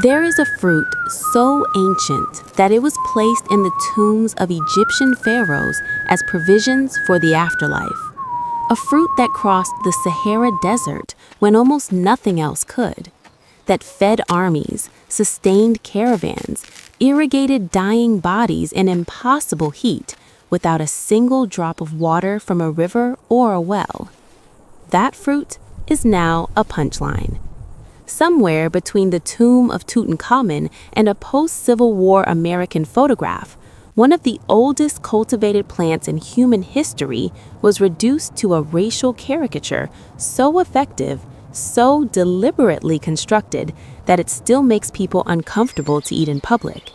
There is a fruit so ancient that it was placed in the tombs of Egyptian pharaohs as provisions for the afterlife. A fruit that crossed the Sahara desert when almost nothing else could. That fed armies, sustained caravans, irrigated dying bodies in impossible heat without a single drop of water from a river or a well. That fruit is now a punchline. Somewhere between the tomb of Tutankhamun and a post-Civil War American photograph, one of the oldest cultivated plants in human history was reduced to a racial caricature so effective, so deliberately constructed that it still makes people uncomfortable to eat in public.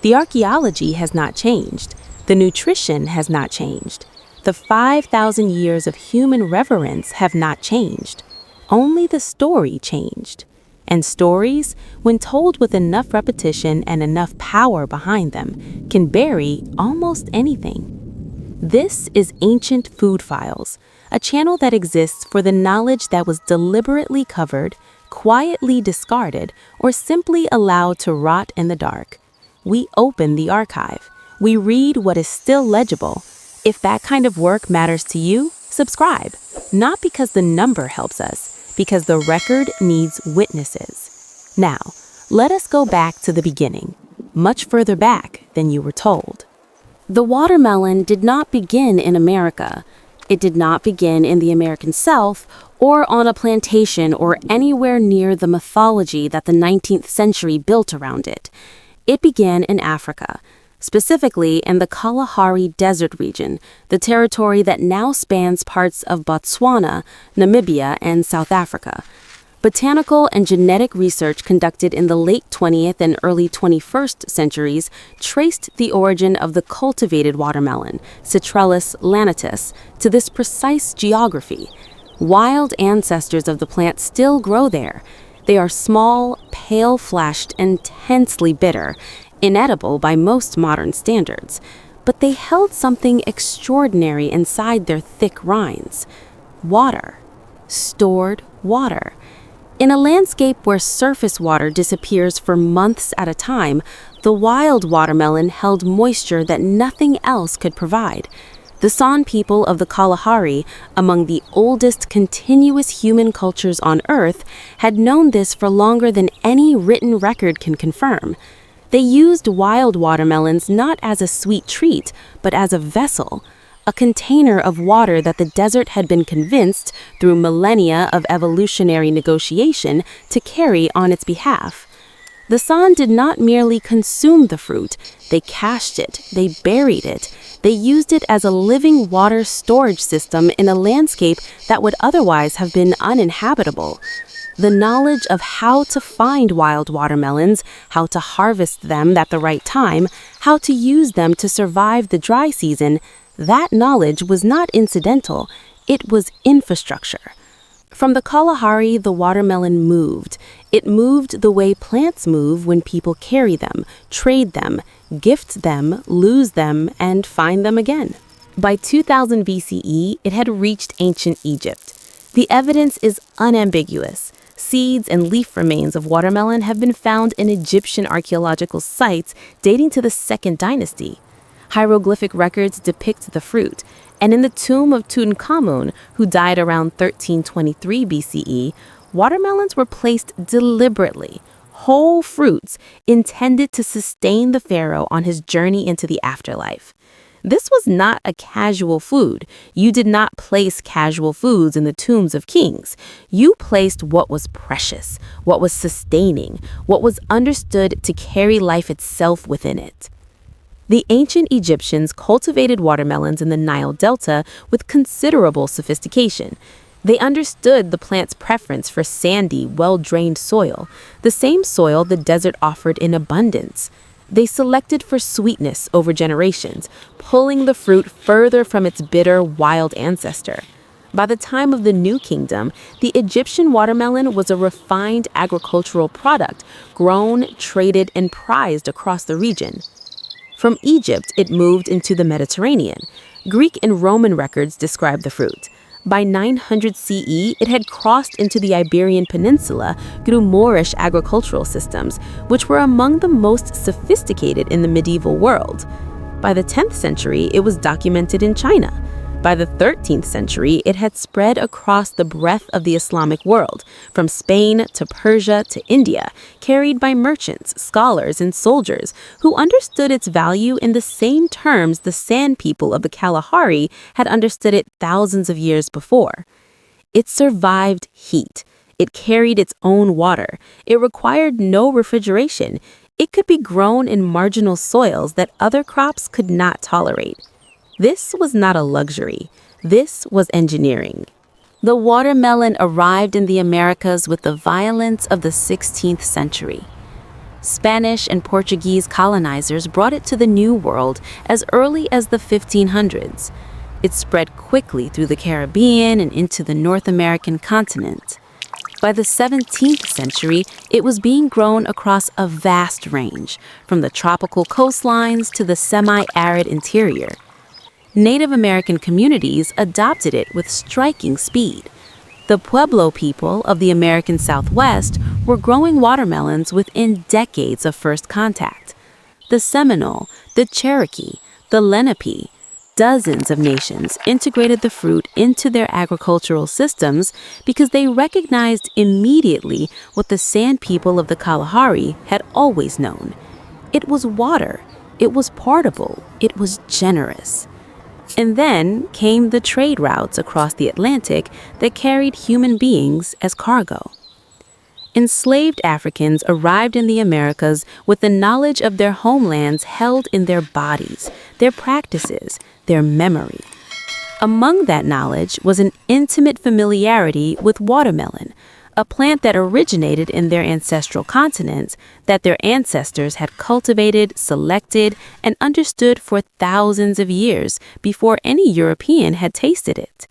The archaeology has not changed. The nutrition has not changed. The 5,000 years of human reverence have not changed. Only the story changed. And stories, when told with enough repetition and enough power behind them, can bury almost anything. This is Ancient Food Files, a channel that exists for the knowledge that was deliberately covered, quietly discarded, or simply allowed to rot in the dark. We open the archive. We read what is still legible. If that kind of work matters to you, subscribe. Not because the number helps us, because the record needs witnesses. Now, let us go back to the beginning, much further back than you were told. The watermelon did not begin in America. It did not begin in the American South or on a plantation or anywhere near the mythology that the 19th century built around it. It began in Africa, specifically in the Kalahari Desert region, the territory that now spans parts of Botswana, Namibia, and South Africa. Botanical and genetic research conducted in the late 20th and early 21st centuries traced the origin of the cultivated watermelon, Citrullus lanatus, to this precise geography. Wild ancestors of the plant still grow there. They are small, pale-fleshed, intensely bitter, inedible by most modern standards, but they held something extraordinary inside their thick rinds. Water. Stored water. In a landscape where surface water disappears for months at a time, the wild watermelon held moisture that nothing else could provide. The San people of the Kalahari, among the oldest continuous human cultures on Earth, had known this for longer than any written record can confirm. They used wild watermelons not as a sweet treat, but as a vessel, a container of water that the desert had been convinced, through millennia of evolutionary negotiation, to carry on its behalf. The San did not merely consume the fruit, they cached it, they buried it, they used it as a living water storage system in a landscape that would otherwise have been uninhabitable. The knowledge of how to find wild watermelons, how to harvest them at the right time, how to use them to survive the dry season, that knowledge was not incidental, it was infrastructure. From the Kalahari, the watermelon moved. It moved the way plants move when people carry them, trade them, gift them, lose them, and find them again. By 2000 BCE, it had reached ancient Egypt. The evidence is unambiguous. Seeds and leaf remains of watermelon have been found in Egyptian archaeological sites dating to the Second Dynasty. Hieroglyphic records depict the fruit, and in the tomb of Tutankhamun, who died around 1323 BCE, watermelons were placed deliberately, whole fruits intended to sustain the pharaoh on his journey into the afterlife. This was not a casual food. You did not place casual foods in the tombs of kings. You placed what was precious, what was sustaining, what was understood to carry life itself within it. The ancient Egyptians cultivated watermelons in the Nile Delta with considerable sophistication. They understood the plant's preference for sandy, well-drained soil, the same soil the desert offered in abundance. They selected for sweetness over generations, pulling the fruit further from its bitter, wild ancestor. By the time of the New Kingdom, the Egyptian watermelon was a refined agricultural product, grown, traded, and prized across the region. From Egypt, it moved into the Mediterranean. Greek and Roman records describe the fruit. By 900 CE, it had crossed into the Iberian Peninsula through Moorish agricultural systems, which were among the most sophisticated in the medieval world. By the 10th century, it was documented in China. By the 13th century, it had spread across the breadth of the Islamic world, from Spain to Persia to India, carried by merchants, scholars, and soldiers who understood its value in the same terms the sand people of the Kalahari had understood it thousands of years before. It survived heat. It carried its own water. It required no refrigeration. It could be grown in marginal soils that other crops could not tolerate. This was not a luxury. This was engineering. The watermelon arrived in the Americas with the violence of the 16th century. Spanish and Portuguese colonizers brought it to the New World as early as the 1500s. It spread quickly through the Caribbean and into the North American continent. By the 17th century, it was being grown across a vast range, from the tropical coastlines to the semi-arid interior. Native American communities adopted it with striking speed. The Pueblo people of the American Southwest were growing watermelons within decades of first contact. The Seminole, the Cherokee, the Lenape, dozens of nations integrated the fruit into their agricultural systems because they recognized immediately what the sand people of the Kalahari had always known. It was water. It was portable. It was generous. And then came the trade routes across the Atlantic that carried human beings as cargo. Enslaved Africans arrived in the Americas with the knowledge of their homelands held in their bodies, their practices, their memory. Among that knowledge was an intimate familiarity with watermelon, a plant that originated in their ancestral continents that their ancestors had cultivated, selected, and understood for thousands of years before any European had tasted it.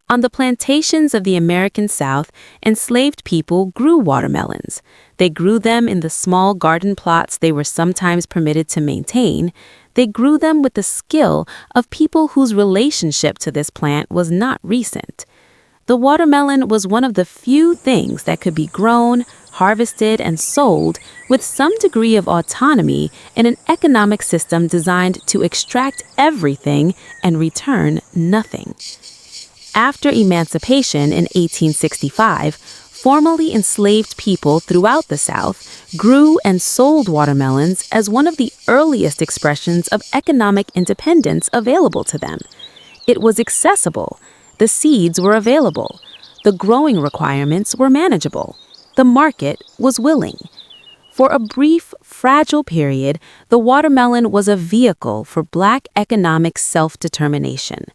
On the plantations of the American South, enslaved people grew watermelons. They grew them in the small garden plots they were sometimes permitted to maintain. They grew them with the skill of people whose relationship to this plant was not recent. The watermelon was one of the few things that could be grown, harvested, and sold with some degree of autonomy in an economic system designed to extract everything and return nothing. After emancipation in 1865, formerly enslaved people throughout the South grew and sold watermelons as one of the earliest expressions of economic independence available to them. It was accessible. The seeds were available. The growing requirements were manageable. The market was willing. For a brief, fragile period, the watermelon was a vehicle for Black economic self-determination.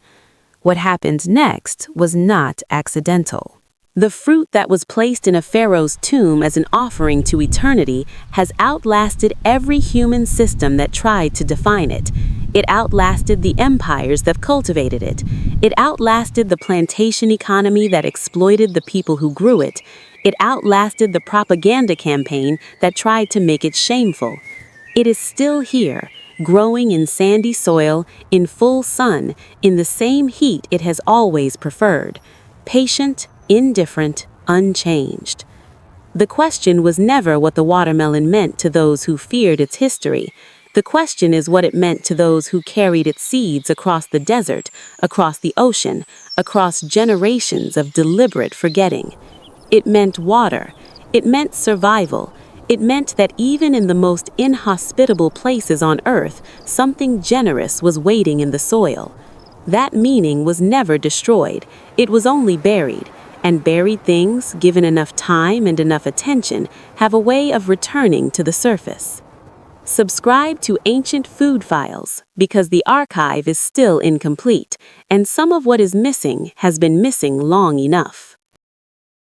What happened next was not accidental. The fruit that was placed in a pharaoh's tomb as an offering to eternity has outlasted every human system that tried to define it. It outlasted the empires that cultivated it. It outlasted the plantation economy that exploited the people who grew it. It outlasted the propaganda campaign that tried to make it shameful. It is still here, growing in sandy soil, in full sun, in the same heat it has always preferred. Patient, indifferent, unchanged. The question was never what the watermelon meant to those who feared its history. The question is what it meant to those who carried its seeds across the desert, across the ocean, across generations of deliberate forgetting. It meant water. It meant survival. It meant that even in the most inhospitable places on earth, something generous was waiting in the soil. That meaning was never destroyed. It was only buried. And buried things, given enough time and enough attention, have a way of returning to the surface. Subscribe to Ancient Food Files because the archive is still incomplete, and some of what is missing has been missing long enough.